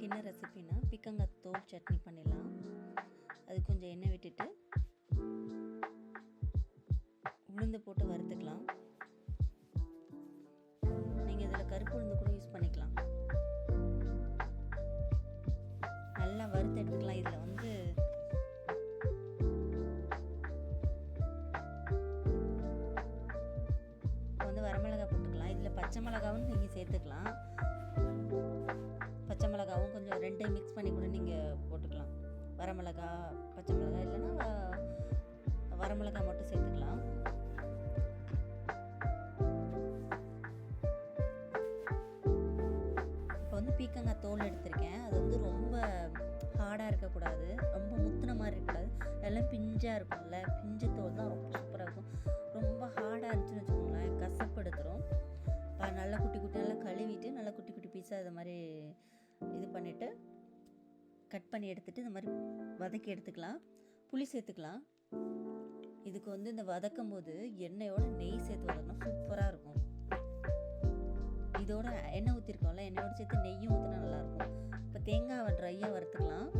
இன்றைக்கி என்ன ரெசிபினா பீக்கங்காய் தோல் சட்னி பண்ணிடலாம். அது கொஞ்சம் எண்ணெய் விட்டுட்டு உளுந்து போட்டு வறுத்துக்கலாம். நீங்கள் இதில் கருப்பு உளுந்து கூட யூஸ் பண்ணிக்கலாம். நல்லா வறுத்து எடுத்துக்கலாம். இதில் வந்து வரமிளகாய் போட்டுக்கலாம். இதில் பச்சை மிளகாவும் நீங்கள் சேர்த்துக்கலாம். பச்சை மிளகாவும் கொஞ்சம் ரெண்டையும் மிக்ஸ் பண்ணி கூட நீங்கள் போட்டுக்கலாம். வரமிளகா பச்சை மிளகாய் இல்லைன்னா வரமிளகாய் மட்டும் சேர்த்துக்கலாம். இப்போ வந்து பீக்கங்காய் தோல் எடுத்திருக்கேன். அது வந்து ரொம்ப ஹார்டாக இருக்கக்கூடாது, ரொம்ப முத்தின மாதிரி இருக்கக்கூடாது. எல்லாம் பிஞ்சாக இருக்கும்ல, பிஞ்சு தோல் தான் ரொம்ப சூப்பராக இருக்கும். ரொம்ப ஹார்டாக இருந்துச்சுன்னு வச்சுக்கோங்களேன், கசப்பு எடுத்துரும். நல்லா குட்டி குட்டி நல்லா கழுவிட்டு நல்லா குட்டி குட்டி பீஸாக இது மாதிரி இது பண்ணிவிட்டு கட் பண்ணி எடுத்துகிட்டு இந்த மாதிரி வதக்கி எடுத்துக்கலாம். புளி சேர்த்துக்கலாம். இதுக்கு வந்து இந்த வதக்கும் போது எண்ணெயோட நெய் சேர்த்து வதக்கணும், சூப்பராக இருக்கும். இதோட எண்ணெய் ஊற்றிருக்கோம்ல, எண்ணெயோடு சேர்த்து நெய்யும் ஊற்றினா நல்லாயிருக்கும். இப்போ தேங்காவை ட்ரையாக வறுத்துக்கலாம்.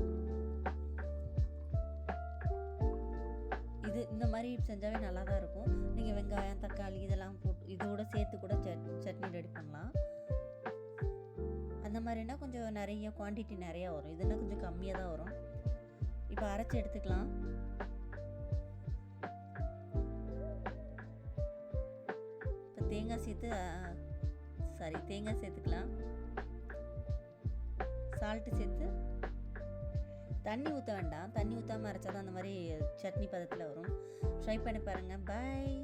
இது இந்த மாதிரி செஞ்சாவே நல்லா தான் இருக்கும். நீங்கள் வெங்காயம் தக்காளி இதெல்லாம் போட்டு இதோட சேர்த்து கூட சட்னி ரெடி பண்ணலாம். அந்த மாதிரினா கொஞ்சம் நிறைய குவான்டிட்டி நிறையா வரும். இதுனா கொஞ்சம் கம்மியாக தான் வரும். இப்போ அரைச்சி எடுத்துக்கலாம். இப்போ தேங்காய் சேர்த்துக்கலாம். சால்ட்டு சேர்த்து தண்ணி ஊற்ற வேண்டாம். தண்ணி ஊற்றாமல் அரைச்சா தான் அந்த மாதிரி சட்னி பதத்தில் வரும். ட்ரை பண்ணி பாருங்கள். பாய்.